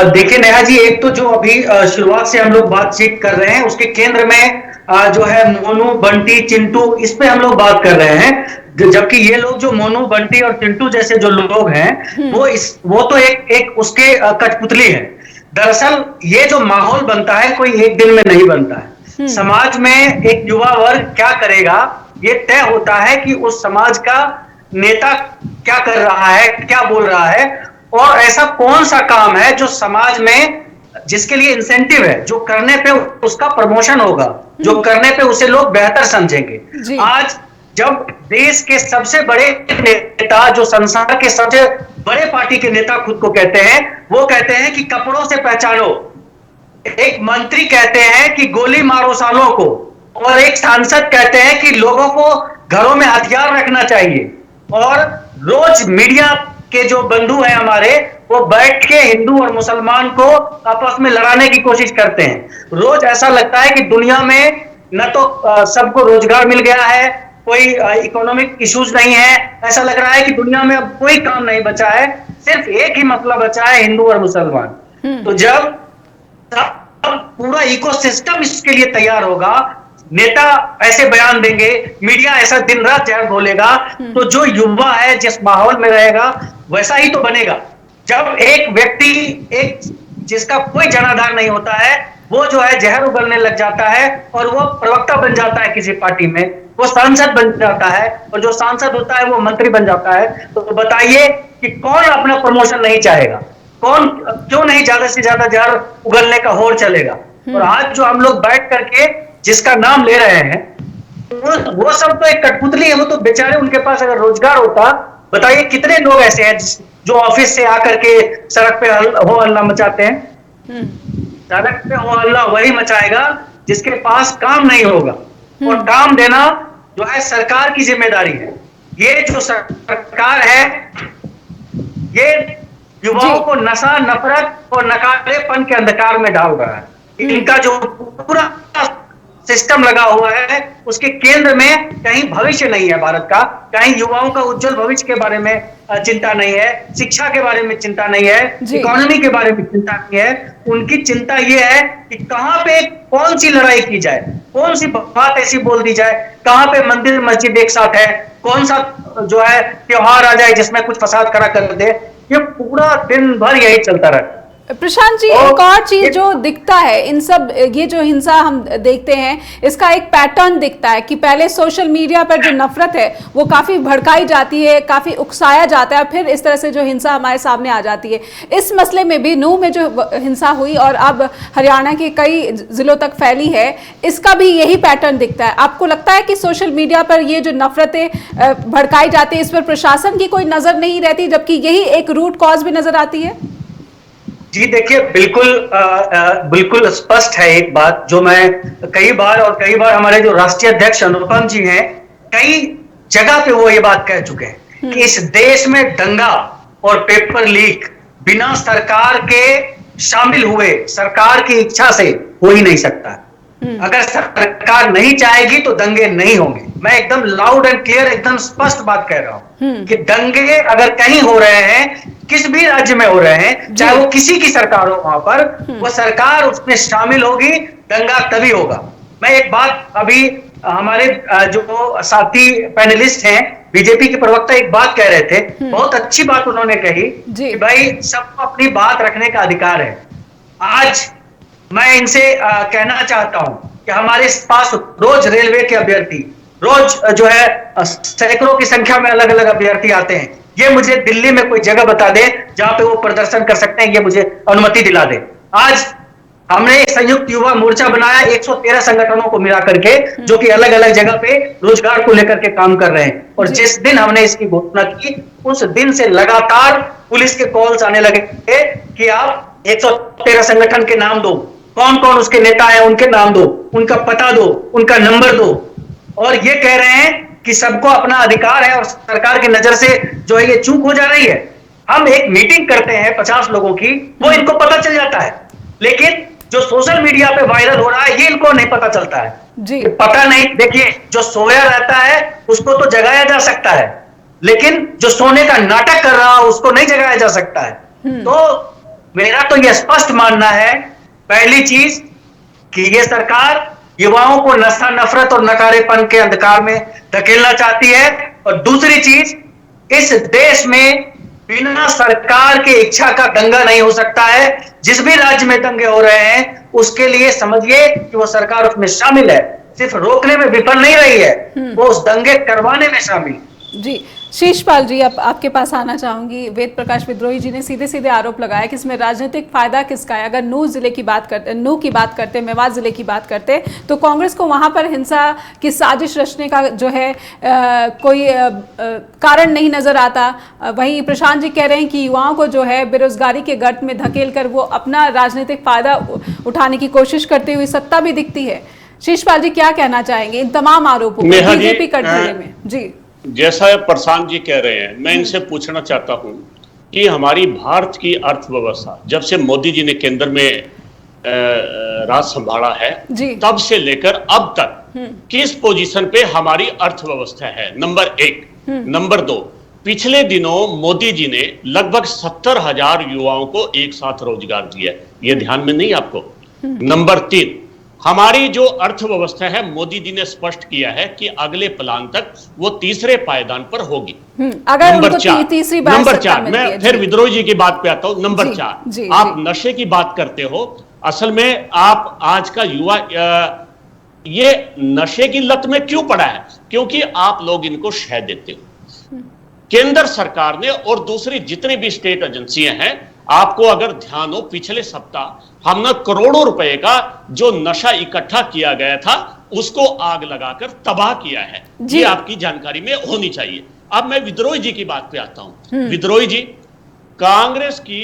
देखिए नेहा जी, एक तो जो अभी शुरुआत से हम लोग बातचीत कर रहे हैं उसके केंद्र में जो है मोनू, बंटी, चिंटू, इस पे हम लोग बात कर रहे हैं। जबकि ये लोग जो मोनू, बंटी और चिंटू जैसे जो लोग हैं वो तो एक उसके कठपुतली है। दरअसल ये जो माहौल बनता है कोई एक दिन में नहीं बनता है। समाज में एक युवा वर्ग क्या करेगा ये तय होता है कि उस समाज का नेता क्या कर रहा है, क्या बोल रहा है, और ऐसा कौन सा काम है जो समाज में जिसके लिए इंसेंटिव है, जो करने पे उसका प्रमोशन होगा, जो करने पे उसे लोग बेहतर समझेंगे। आज जब देश के सबसे बड़े नेता, जो संसार के सबसे बड़े पार्टी के नेता खुद को कहते हैं, वो कहते हैं कि कपड़ों से पहचानो, एक मंत्री कहते हैं कि गोली मारो सालों को, और एक सांसद कहते हैं कि लोगों को घरों में हथियार रखना चाहिए, और रोज मीडिया के जो बंधु हैं हमारे वो बैठ के हिंदू और मुसलमान को आपस में लड़ाने की कोशिश करते हैं। रोज ऐसा लगता है कि दुनिया में न तो सबको रोजगार मिल गया है, कोई इकोनॉमिक इश्यूज नहीं है, ऐसा लग रहा है कि दुनिया में अब कोई काम नहीं बचा है, सिर्फ एक ही मसला बचा है, हिंदू और मुसलमान। तो जब पूरा इकोसिस्टम इसके लिए तैयार होगा, नेता ऐसे बयान देंगे, मीडिया ऐसा दिन रात जहर घोलेगा, तो जो युवा है जिस माहौल में रहेगा वैसा ही तो बनेगा। जब एक व्यक्ति, एक जिसका कोई जनाधार नहीं होता है, वो जो है जहर उगलने लग जाता है और वो प्रवक्ता बन जाता है किसी पार्टी में, वो सांसद बन जाता है, और जो सांसद होता है वो मंत्री बन जाता है। तो बताइए कि कौन अपना प्रमोशन नहीं चाहेगा, कौन क्यों नहीं ज्यादा से ज्यादा जहर उगलने का होड़ चलेगा। और आज जो हम लोग बैठ करके जिसका नाम ले रहे हैं वो सब तो एक कठपुतली है। वो तो बेचारे, उनके पास अगर रोजगार होता, बताइए कितने लोग ऐसे हैं जो ऑफिस से आकर के सड़क पे हो हल्ला मचाते हैं। सड़क पे हो हल्ला वही मचाएगा जिसके पास काम नहीं होगा, और काम देना जो है सरकार की जिम्मेदारी है। ये जो सरकार है ये युवाओं को नशा, नफरत और नकारेपन के अंधकार में डाल रहा है। इनका जो पूरा सिस्टम लगा हुआ है उसके केंद्र में कहीं भविष्य नहीं है भारत का, कहीं युवाओं का उज्जवल भविष्य के बारे में चिंता नहीं है, शिक्षा के बारे में चिंता नहीं है, इकोनॉमी के बारे में चिंता नहीं है। उनकी चिंता ये है कि कहां पे कौन सी लड़ाई की जाए, कौन सी बात ऐसी बोल दी जाए, कहां पे मंदिर मस्जिद एक साथ है, कौन सा जो है त्योहार आ जाए जिसमें कुछ फसाद खड़ा कर दे। ये पूरा दिन भर यही चलता रहता है। प्रशांत जी, एक और चीज जो दिखता है इन सब, ये जो हिंसा हम देखते हैं इसका एक पैटर्न दिखता है कि पहले सोशल मीडिया पर जो नफरत है वो काफी भड़काई जाती है, काफी उकसाया जाता है, फिर इस तरह से जो हिंसा हमारे सामने आ जाती है। इस मसले में भी नूह में जो हिंसा हुई और अब हरियाणा के कई जिलों तक फैली है, इसका भी यही पैटर्न दिखता है। आपको लगता है कि सोशल मीडिया पर ये जो नफरतें भड़काई जाती है इस पर प्रशासन की कोई नजर नहीं रहती, जबकि यही एक रूट कॉज भी नजर आती है? जी देखिए, बिल्कुल स्पष्ट है एक बात जो मैं कई बार हमारे जो राष्ट्रीय अध्यक्ष अनुपम जी हैं, कई जगह पे वो ये बात कह चुके हैं कि इस देश में दंगा और पेपर लीक बिना सरकार के शामिल हुए, सरकार की इच्छा से हो ही नहीं सकता। अगर सरकार नहीं चाहेगी तो दंगे नहीं होंगे। मैं एकदम लाउड एंड क्लियर, एकदम स्पष्ट बात कह रहा हूं कि दंगे अगर कहीं हो रहे हैं, किस भी राज्य में हो रहे हैं, चाहे वो किसी की सरकार हो, वहां पर वो सरकार उसमें शामिल होगी, दंगा तभी होगा। मैं एक बात अभी हमारे जो साथी पैनलिस्ट हैं, बीजेपी के प्रवक्ता एक बात कह रहे थे, बहुत अच्छी बात उन्होंने कही कि भाई सबको अपनी बात रखने का अधिकार है। आज मैं इनसे कहना चाहता हूं कि हमारे पास रोज रेलवे के अभ्यर्थी, रोज जो है सैकड़ों की संख्या में अलग अलग अभ्यर्थी आते हैं। ये मुझे दिल्ली में कोई जगह बता दे जहां पे वो प्रदर्शन कर सकते हैं, ये मुझे अनुमति दिला दे। आज हमने एक संयुक्त युवा मोर्चा बनाया 113 संगठनों को मिला करके, जो कि अलग अलग जगह पे रोजगार को लेकर के काम कर रहे हैं। और जिस दिन हमने इसकी घोषणा की, उस दिन से लगातार पुलिस के कॉल्स आने लगे कि आप 113 संगठन के नाम दो, कौन कौन उसके नेता हैं उनके नाम दो, उनका पता दो, उनका नंबर दो। और ये कह रहे हैं कि सबको अपना अधिकार है और सरकार की नजर से जो है ये चूक हो जा रही है। हम एक मीटिंग करते हैं 50 लोगों की, वो इनको पता चल जाता है, लेकिन जो सोशल मीडिया पे वायरल हो रहा है ये इनको नहीं पता चलता है जी। पता नहीं, देखिए जो सोया रहता है उसको तो जगाया जा सकता है, लेकिन जो सोने का नाटक कर रहा है उसको नहीं जगाया जा सकता है। तो मेरा तो यह स्पष्ट मानना है, पहली चीज कि ये सरकार युवाओं को नशा, नफरत और नकारेपन के अंधकार में धकेलना चाहती है। और दूसरी चीज, इस देश में बिना सरकार की इच्छा का दंगा नहीं हो सकता है। जिस भी राज्य में दंगे हो रहे हैं उसके लिए समझिए कि वो सरकार उसमें शामिल है, सिर्फ रोकने में विफल नहीं रही है, वो उस दंगे करवाने में शामिल। जी शीशपाल जी, अब आपके पास आना चाहूंगी। वेद प्रकाश विद्रोही जी ने सीधे सीधे आरोप लगाया कि इसमें राजनीतिक फायदा किसका है। अगर नूह की बात करते, मेवात जिले की बात करते, तो कांग्रेस को वहां पर हिंसा की साजिश रचने का जो है कोई कारण नहीं नजर आता। वहीं प्रशांत जी कह रहे हैं कि युवाओं को जो है बेरोजगारी के गर्त में धकेल कर वो अपना राजनीतिक फायदा उठाने की कोशिश करती हुई सत्ता भी दिखती है। शीशपाल जी क्या कहना चाहेंगे इन तमाम आरोपों पर बीजेपी कटघरे में? जी, जैसा प्रशांत जी कह रहे हैं, मैं इनसे पूछना चाहता हूं कि हमारी भारत की अर्थव्यवस्था जब से मोदी जी ने केंद्र में राज संभाला है, तब से लेकर अब तक किस पोजीशन पे हमारी अर्थव्यवस्था है? नंबर 1। नंबर 2, पिछले दिनों मोदी जी ने लगभग 70,000 युवाओं को एक साथ रोजगार दिया, ये ध्यान में नहीं आपको? नंबर 3, हमारी जो अर्थव्यवस्था है, मोदी जी ने स्पष्ट किया है कि अगले प्लान तक वो तीसरे पायदान पर होगी। अगर नंबर 4, तीसरी बार नंबर 4 मैं फिर विद्रोही जी की बात पे आता हूं। नंबर 4, आप नशे की बात करते हो। असल में आप आज का युवा ये नशे की लत में क्यों पड़ा है? क्योंकि आप लोग इनको शह देते हो। केंद्र सरकार ने और दूसरी जितनी भी स्टेट एजेंसियां हैं, आपको अगर ध्यान हो, पिछले सप्ताह हमने करोड़ों रुपए का जो नशा इकट्ठा किया गया था उसको आग लगाकर तबाह किया है। ये आपकी जानकारी में होनी चाहिए। अब मैं विद्रोही जी की बात पे आता हूं। विद्रोही जी, कांग्रेस की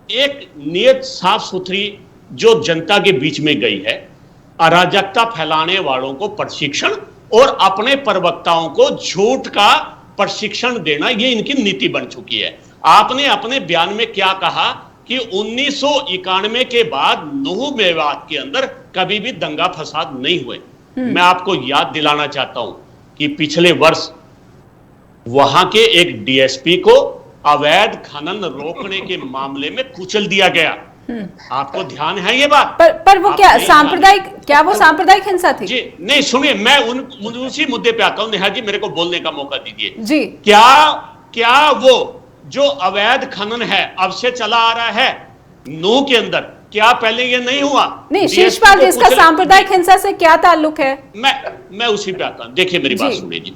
एक नियत साफ सुथरी जो जनता के बीच में गई है, अराजकता फैलाने वालों को प्रशिक्षण और अपने प्रवक्ताओं को झूठ का प्रशिक्षण देना, ये इनकी नीति बन चुकी है। आपने अपने बयान में क्या कहा कि 1991 के बाद नूह मेवात के अंदर कभी भी दंगा फसाद नहीं हुए। मैं आपको याद दिलाना चाहता हूं कि पिछले वर्ष वहां के एक डीएसपी को अवैध खनन रोकने के मामले में कुचल दिया गया। आपको ध्यान है ये बात? पर वो क्या सांप्रदायिक हिंसा थी? जी नहीं, सुनिए, मैं उसी मुद्दे पे आता हूं। नेहा जी, मेरे को बोलने का मौका दीजिए जी। क्या वो जो अवैध खनन है अब से चला आ रहा है नूह के अंदर, क्या पहले ये नहीं हुआ? नहीं शीशपाल जी, इसका सांप्रदायिक हिंसा से क्या ताल्लुक है? मैं उसी पे आता हूं। देखिए मेरी बात सुनिए जी।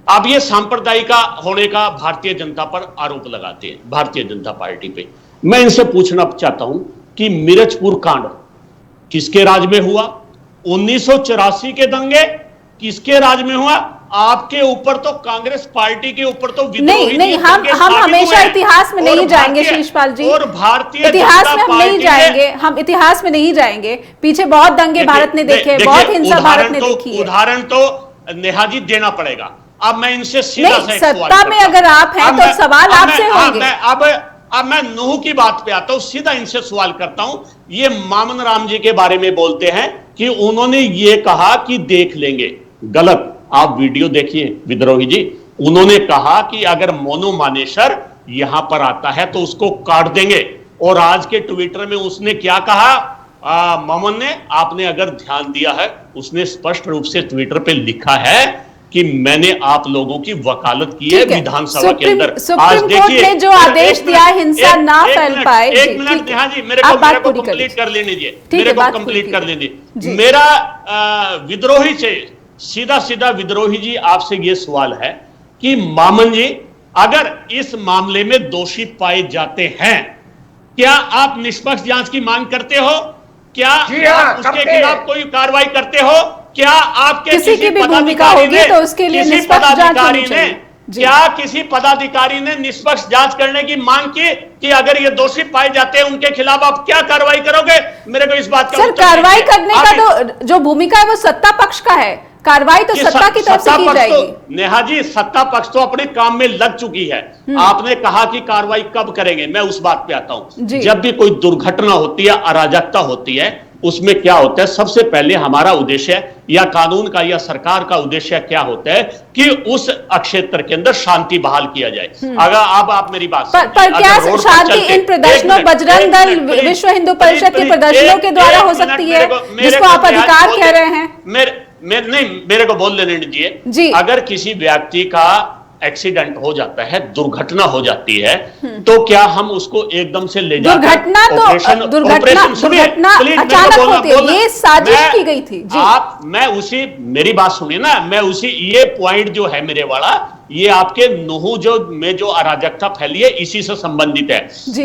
अब ये सांप्रदायिक होने का भारतीय जनता पर आरोप लगाते हैं, भारतीय जनता पार्टी पे। मैं इनसे पूछना चाहता हूं कि मिर्चपुर कांड किसके राज में हुआ? 1984 के दंगे किसके राज में हुआ? आपके ऊपर तो, कांग्रेस पार्टी के ऊपर तो नहीं, हम हमेशा इतिहास में नहीं जाएंगे शीशपाल जी, और भारतीय इतिहास में हम नहीं जाएंगे, हम इतिहास में नहीं जाएंगे। पीछे बहुत दंगे भारत ने देखे, बहुत हिंसा भारत ने देखी है। उदाहरण तो नेहा जी देना पड़ेगा। अब मैं इनसे सीधा सा सत्ता में अगर आप हैं तो सवाल आपसे होंगे। अब मैं नूह की बात पे आता हूं, सीधा इनसे सवाल करता हूं। ये मामन राम जी के बारे में बोलते हैं कि उन्होंने ये कहा कि देख लेंगे। गलत। आप वीडियो देखिए विद्रोही जी। उन्होंने कहा कि अगर मोनू मानेसर यहां पर आता है तो उसको काट देंगे। और आज के ट्विटर में उसने क्या कहा मामन ने, आपने अगर ध्यान दिया है, उसने स्पष्ट रूप से ट्विटर पे लिखा है कि मैंने आप लोगों की वकालत की है विधानसभा के अंदर। सुप्रीम कोर्ट ने जो आदेश दिया है हिंसा ना फैल पाए। एक मिनट नेहा जी, मेरे को कंप्लीट कर लेने दीजिए, मेरे को कंप्लीट कर लेने दीजिए। मेरा विद्रोही से सीधा विद्रोही जी आपसे ये सवाल है कि मामन जी, अगर इस मामले में दोषी पाए जाते हैं, क्या आप निष्पक्ष जांच की मांग करते हो? क्या आप उसके खिलाफ कोई कार्रवाई करते हो? क्या आपके किसी पदाधिकारी ने, तो उसके लिए किसी पदाधिकारी ने, क्या किसी पदाधिकारी ने निष्पक्ष जांच करने की मांग की कि अगर ये दोषी पाए जाते हैं उनके खिलाफ आप क्या कार्रवाई करोगे? मेरे को इस बात का सर, कार्रवाई करने का तो जो भूमिका है वो सत्ता पक्ष का है, कार्रवाई तो सत्ता की तरफ से की जाएगी। नेहा जी, सत्ता पक्ष तो अपने काम में लग चुकी है। आपने कहा कि कार्रवाई कब करेंगे, मैं उस बात पे आता हूं। जब भी कोई दुर्घटना होती है, अराजकता होती है, उसमें क्या होता है, सबसे पहले हमारा उद्देश्य या कानून का या सरकार का उद्देश्य क्या होता है कि उस क्षेत्र के अंदर शांति बहाल किया जाए। अगर अब आप मेरी बात पर क्या शांति इन प्रदर्शनों, बजरंग दल, विश्व हिंदू परिषद के प्रदर्शनों के द्वारा हो सकती है, जिसको आप अधिकार कह रहे हैं? मेरे को बोल लेने दीजिए। अगर किसी व्यक्ति का एक्सीडेंट हो जाता है, दुर्घटना हो जाती है, तो क्या हम उसको एकदम से ले जाकर दुर्घटना अचानक होती है, ये साजिश की गई थी जी। मैं उसी, मेरी बात सुनिए ना, मैं उसी, ये पॉइंट जो है मेरे वाला, ये आपके नुहू जो अराजकता फैली है, इसी से संबंधित है।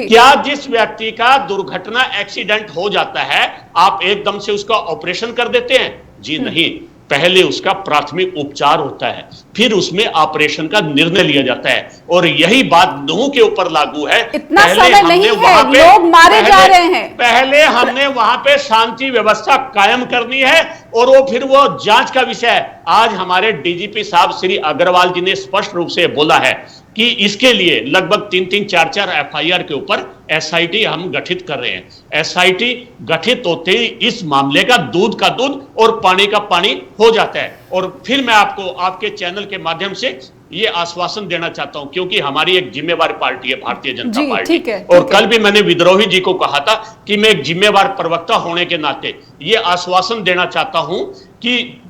क्या जिस व्यक्ति का दुर्घटना एक्सीडेंट हो जाता है, आप एकदम से उसका ऑपरेशन कर देते हैं? जी नहीं, पहले उसका प्राथमिक उपचार होता है, फिर उसमें ऑपरेशन का निर्णय लिया जाता है। और यही बात नुहू के ऊपर लागू है। इतना समय नहीं है, लोग मारे जा रहे हैं। पहले हमने वहां पे शांति व्यवस्था कायम करनी है, और वो फिर वो जांच का विषय है। आज हमारे डीजीपी साहब श्री अग्रवाल जी ने स्पष्ट रूप से बोला है कि इसके लिए लगभग 3-3, 4-4 एफआईआर के ऊपर एसआईटी हम गठित कर रहे हैं। एसआईटी गठित होते ही इस मामले का दूध का दूध और पानी का पानी हो जाता है। और फिर मैं आपको आपके चैनल के माध्यम से ये आश्वासन देना चाहता हूं, क्योंकि हमारी एक जिम्मेवार पार्टी है भारतीय जनता पार्टी, और कल भी मैंने विद्रोही जी को कहा था कि मैं एक जिम्मेवार प्रवक्ता होने के नाते ये आश्वासन देना चाहता हूं कि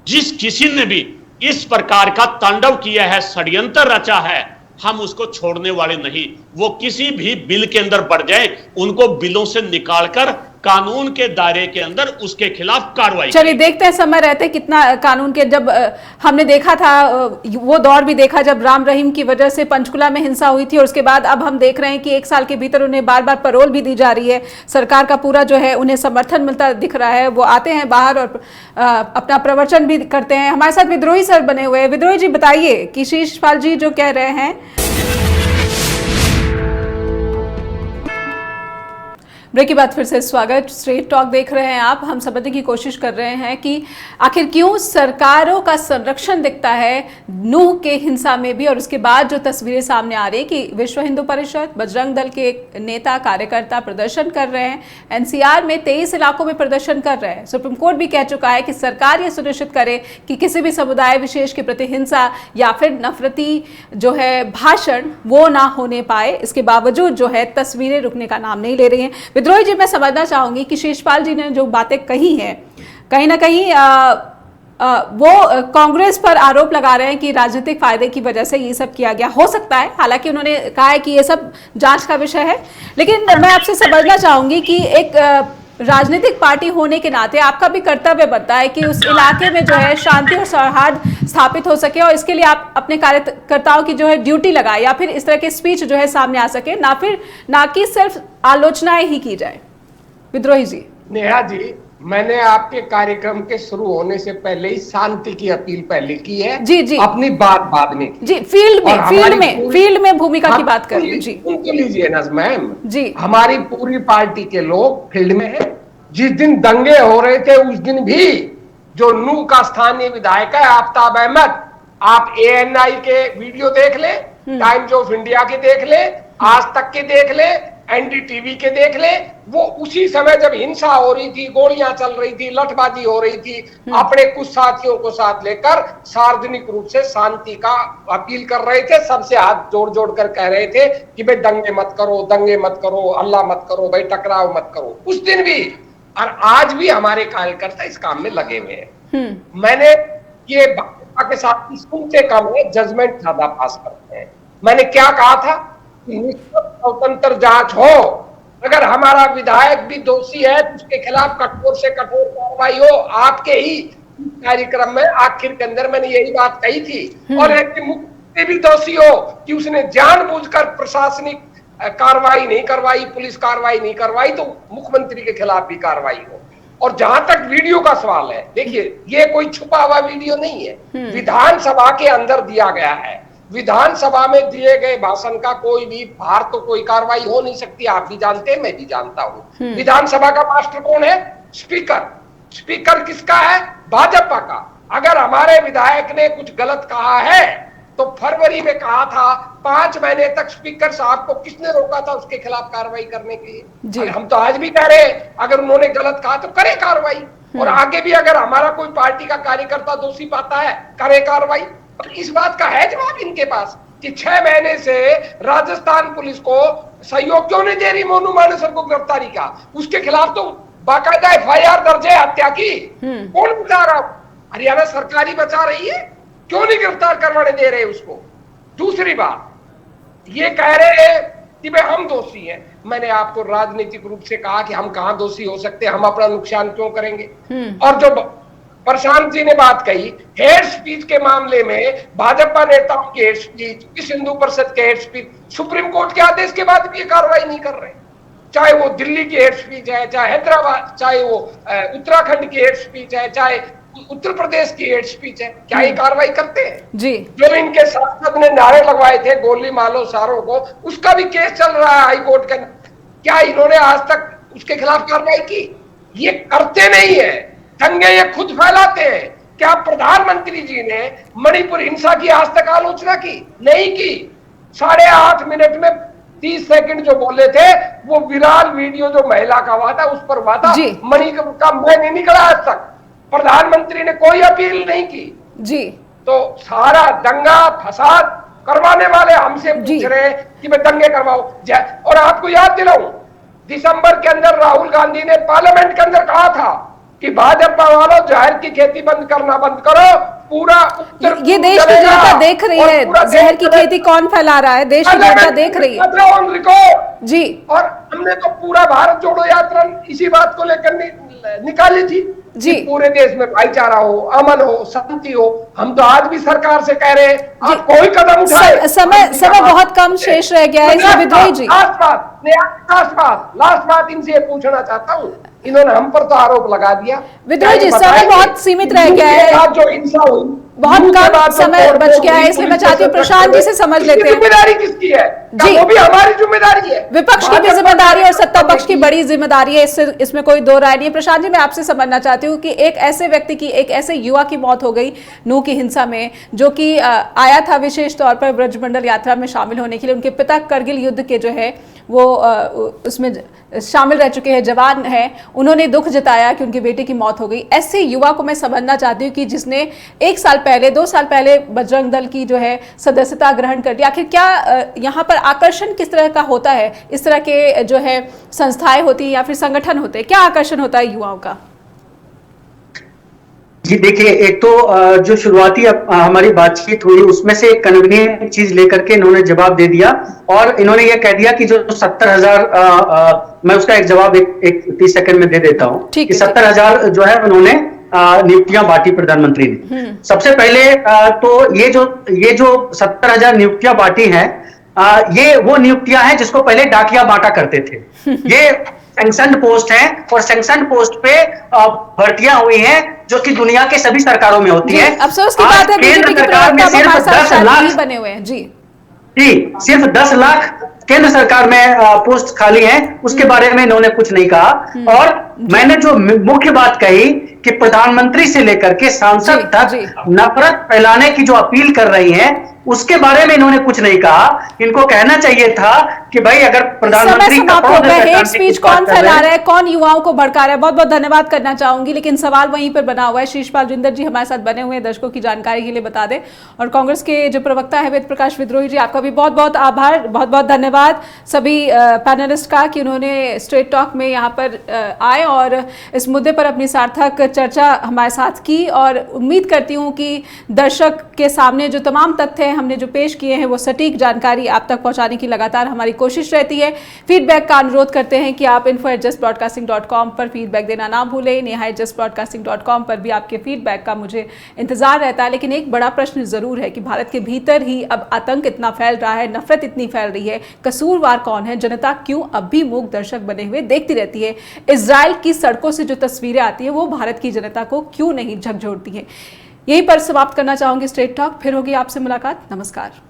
जिस किसी ने भी इस प्रकार का तांडव किया है, षड्यंत्र रचा है, हम उसको छोड़ने वाले नहीं। वो किसी भी बिल के अंदर बढ़ जाए, उनको बिलों से निकालकर कानून के दायरे के अंदर उसके खिलाफ कार्रवाई। चलिए देखते हैं समय रहते कितना कानून के, जब हमने देखा था वो दौर भी देखा जब राम रहीम की वजह से पंचकुला में हिंसा हुई थी, और उसके बाद अब हम देख रहे हैं कि 1 साल के भीतर उन्हें बार बार पैरोल भी दी जा रही है। सरकार का पूरा जो है उन्हें समर्थन मिलता दिख रहा है, वो आते हैं बाहर और अपना प्रवचन भी करते हैं। हमारे साथ विद्रोही सर बने हुए हैं। विद्रोही जी बताइए कि शीशपाल जी जो कह रहे हैं, ब्रेक के बाद फिर से स्वागत। स्ट्रेट टॉक देख रहे हैं आप। हम समझने की कोशिश कर रहे हैं कि आखिर क्यों सरकारों का संरक्षण दिखता है नूह के हिंसा में भी, और उसके बाद जो तस्वीरें सामने आ रही कि विश्व हिंदू परिषद, बजरंग दल के नेता कार्यकर्ता प्रदर्शन कर रहे हैं, एनसीआर में 23 इलाकों में प्रदर्शन कर रहे हैं। सुप्रीम कोर्ट भी कह चुका है कि सरकार ये सुनिश्चित करे कि किसी भी समुदाय विशेष के प्रति हिंसा या फिर नफरती जो है भाषण वो ना होने पाए। इसके बावजूद जो है तस्वीरें रुकने का नाम नहीं ले रही हैं। विद्रोही जी, मैं समझना चाहूंगी कि शीशपाल जी ने जो बातें कही हैं, कहीं ना कहीं वो कांग्रेस पर आरोप लगा रहे हैं कि राजनीतिक फायदे की वजह से ये सब किया गया। हो सकता है, हालांकि उन्होंने कहा है कि ये सब जांच का विषय है, लेकिन मैं आपसे समझना चाहूंगी कि एक राजनीतिक पार्टी होने के नाते आपका भी कर्तव्य बनता है कि उस इलाके में जो है शांति और सौहार्द स्थापित हो सके, और इसके लिए आप अपने कार्यकर्ताओं की जो है ड्यूटी लगाए, या फिर इस तरह के स्पीच जो है सामने आ सके, ना कि सिर्फ आलोचनाएं ही की जाए। विद्रोही जी। नेहा जी, मैंने आपके कार्यक्रम के शुरू होने से पहले ही शांति की अपील पहले की है। जी जी, अपनी बात बाद में की। जी, फील्ड में भूमिका की बात कर जी। उनको लीजिए ना मैम जी। हमारी पूरी पार्टी के लोग फील्ड में है। जिस दिन दंगे हो रहे थे उस दिन भी जो नूह का स्थानीय विधायक है आफ्ताब अहमद, आप ANI के वीडियो देख ले, टाइम्स ऑफ इंडिया के देख ले, आज तक के देख ले, NDTV के देख ले, वो उसी समय जब हिंसा हो रही थी, गोलियां चल रही थी, लठबाजी हो रही थी, अपने कुछ साथियों को साथ लेकर सार्वजनिक रूप से शांति का अपील कर रहे थे। सबसे हाथ जोड़ जोड़ कर कह रहे थे कि भाई दंगे मत करो, दंगे मत करो, हल्ला मत करो, भाई टकराव मत करो। उस दिन भी और आज भी हमारे कार्यकर्ता इस काम में लगे हुए हैं। मैंने ये भाजपा के साथ सुनते कम है, जजमेंट ज्यादा पास करते हैं। मैंने क्या कहा था कि निष्पक्ष स्वतंत्र जांच हो, अगर हमारा विधायक भी दोषी है तो उसके खिलाफ कठोर से कठोर कार्रवाई हो। आपके ही कार्यक्रम में आखिर के अंदर मैंने यही बात कही थी। और यदि मुख्यमंत्री भी दोषी हो कि उसने जानबूझकर प्रशासनिक कार्रवाई नहीं करवाई, पुलिस कार्रवाई नहीं करवाई, तो मुख्यमंत्री के खिलाफ भी कार्रवाई हो। और जहां तक वीडियो का सवाल है, देखिए ये कोई छुपा हुआ वीडियो नहीं है, विधानसभा के अंदर दिया गया है। विधानसभा में दिए गए भाषण का कोई भी बाहर तो कोई कार्रवाई हो नहीं सकती, आप भी जानते हैं, मैं भी जानता हूं। विधानसभा का मास्टर कौन है? स्पीकर। स्पीकर किसका है? भाजपा का। अगर हमारे विधायक ने कुछ गलत कहा है तो फरवरी में कहा था, 5 महीने तक स्पीकर साहब को किसने रोका था उसके खिलाफ कार्रवाई करने के लिए? हम तो आज भी कह रहे हैं अगर उन्होंने गलत कहा तो करे कार्रवाई, और आगे भी अगर हमारा कोई पार्टी का कार्यकर्ता दोषी पाता है करे कार्रवाई। और इस बात का है जवाब इनके पास कि 6 महीने से राजस्थान पुलिस को सहयोग क्यों नहीं दे रही मोनू मानेसर को गिरफ्तारी का? उसके खिलाफ तो बाकायदा FIR दर्ज है हत्या की। कौन बचा रहा? हरियाणा सरकार ही बचा रही है, क्यों नहीं गिरफ्तार करवाने दे रहे उसको? दूसरी बात, ये कह रहे हैं कि भाई हम दोषी हैं। मैंने आपको राजनीतिक रूप से कहा कि हम कहां दोषी हो सकते हैं, हम अपना नुकसान क्यों करेंगे? और जो प्रशांत जी ने बात कही हेड स्पीच के मामले में, भाजपा नेताओं की हेड स्पीच, विश्व हिंदू परिषद के हेड स्पीच, सुप्रीम कोर्ट के आदेश के बाद भी ये कार्रवाई नहीं कर रहे। चाहे वो दिल्ली की हेड स्पीच है, चाहे हैदराबाद, चाहे वो उत्तराखंड की हेड स्पीच है, चाहे उत्तर प्रदेश की हेड स्पीच है, क्या ये कार्रवाई करते हैं? जी। जो इनके सांसद ने नारे लगवाए थे गोली मारो सारों को, उसका भी केस चल रहा है हाई कोर्ट का। क्या इन्होंने आज तक उसके खिलाफ कार्रवाई की? ये करते नहीं है, दंगे ये खुद फैलाते हैं। क्या प्रधानमंत्री जी ने मणिपुर हिंसा की आज तक आलोचना की? नहीं की। 8.5 मिनट में 30 सेकंड जो बोले थे वो विराल वीडियो जो महिला का हुआ था उस पर हुआ था, मणिपुर का मैं नहीं निकला आज तक। प्रधानमंत्री ने कोई अपील नहीं की जी। तो सारा दंगा फसाद करवाने वाले हमसे पूछ रहे हैं कि मैं दंगे करवाओ। और आपको याद दिलाऊं, दिसंबर के अंदर राहुल गांधी ने पार्लियामेंट के अंदर कहा था कि भाजपा वालों जहर की खेती बंद करना बंद करो, पूरा ये देश की जनता देख रही है, जहर की खेती कौन फैला रहा है, देश की जनता देख रही है ऑन रिकॉर्ड जी। और हमने तो पूरा भारत जोड़ो यात्रा इसी बात को लेकर निकाली थी जी, पूरे देश में भाईचारा हो, अमन हो, शांति हो। हम तो आज भी सरकार से कह रहे हैं आप कोई कदम उठाए। समय बहुत कम शेष रह गया है इसलिए विद्रोही जी। लास्ट बात इनसे पूछना चाहता हूँ, इन्होंने हम पर तो आरोप लगा दिया। विद्रोही जी समय बहुत सीमित रह गया है, जो हिंसा हुई बहुत कम समय बच गया है, इसलिए मैं चाहती हूँ प्रशांत जी से समझ लेते हैं जिम्मेदारी किसकी है जी। वो भी हमारी जिम्मेदारी है, विपक्ष की भी जिम्मेदारी और सत्ता पक्ष की बड़ी जिम्मेदारी है, इसमें कोई दो राय नहीं है। प्रशांत जी मैं आपसे समझना चाहती हूँ कि एक ऐसे व्यक्ति की, एक ऐसे युवा की मौत हो गई नूह की हिंसा में, जो कि आया था विशेष तौर पर ब्रजमंडल यात्रा में शामिल होने के लिए। उनके पिता करगिल युद्ध के जो है वो उसमें शामिल रह चुके हैं, जवान हैं। उन्होंने दुख जताया कि उनकी बेटी की मौत हो गई। ऐसे युवा को मैं समझना चाहती हूँ कि जिसने 1 साल पहले 2 साल पहले बजरंग दल की जो है सदस्यता ग्रहण कर दी। आखिर क्या यहाँ पर आकर्षण किस तरह का होता है? इस तरह के जो है संस्थाएं होती हैं या फिर संगठन होते हैं, क्या आकर्षण होता है युवाओं का? जी देखिए, एक तो जो शुरुआती हमारी बातचीत हुई उसमें से एक कन्वीनियंट चीज लेकर के इन्होंने जवाब दे दिया और इन्होंने ये कह दिया कि जो 70,000, मैं उसका एक जवाब एक 30 सेकंड में दे देता हूँ कि 70,000 जो है उन्होंने नियुक्तियां बांटी प्रधानमंत्री ने। सबसे पहले तो ये जो 70,000 नियुक्तियां बांटी हैं, ये वो नियुक्तियां हैं जिसको पहले डाकिया बांटा करते थे। ये सैंक्शन्ड पोस्ट है और सैंक्शन्ड पोस्ट पे भर्तियां हुई हैं जो कि दुनिया के सभी सरकारों में होती है। अफसोस की बात है केंद्र सरकार में सिर्फ 10 लाख बने हुए हैं जी, सिर्फ 10 लाख केंद्र सरकार में पोस्ट खाली हैं, उसके बारे में इन्होंने कुछ नहीं कहा। और मैंने जो मुख्य बात कही कि प्रधानमंत्री से लेकर के सांसद तक नफरत फैलाने की जो अपील कर रही हैं, उसके बारे में इन्होंने कुछ नहीं कहा। इनको कहना चाहिए था कि भाई अगर प्रधानमंत्री हेट स्पीच कौन फैला रहा है, कौन युवाओं को भड़का रहा है, बहुत बहुत धन्यवाद करना चाहूंगी, लेकिन सवाल वहीं पर बना हुआ है। शीशपाल जिंदर जी हमारे साथ बने हुए हैं, दर्शकों की जानकारी के लिए बता दें। और कांग्रेस के जो प्रवक्ता है वेद प्रकाश विद्रोही जी, आपका भी बहुत बहुत आभार, बहुत बहुत धन्यवाद सभी पैनलिस्ट का कि उन्होंने स्ट्रेट टॉक में यहाँ पर आए और इस मुद्दे पर अपनी सार्थक चर्चा हमारे साथ की। और उम्मीद करती हूँ कि दर्शक के सामने जो तमाम तथ्य हमने जो पेश किए हैं वो सटीक जानकारी आप तक पहुंचाने की लगातार हमारी कोशिश रहती है। फीडबैक का अनुरोध करते हैं कि आप info@justbroadcasting.com पर फीडबैक देना ना भूलें। neha@justbroadcasting.com पर भी आपके फीडबैक का मुझे इंतजार रहता है। लेकिन एक बड़ा प्रश्न जरूर है कि भारत के भीतर ही अब आतंक इतना फैल रहा है, नफरत इतनी फैल रही है, कसूरवार कौन है? जनता क्यों अब भी मूक दर्शक बने हुए देखती रहती है? इजराइल की सड़कों से जो तस्वीरें आती है वो भारत की जनता को क्यों नहीं झकझोरती है? यहीं पर समाप्त करना चाहूंगी स्ट्रेट टॉक। फिर होगी आपसे मुलाकात। नमस्कार।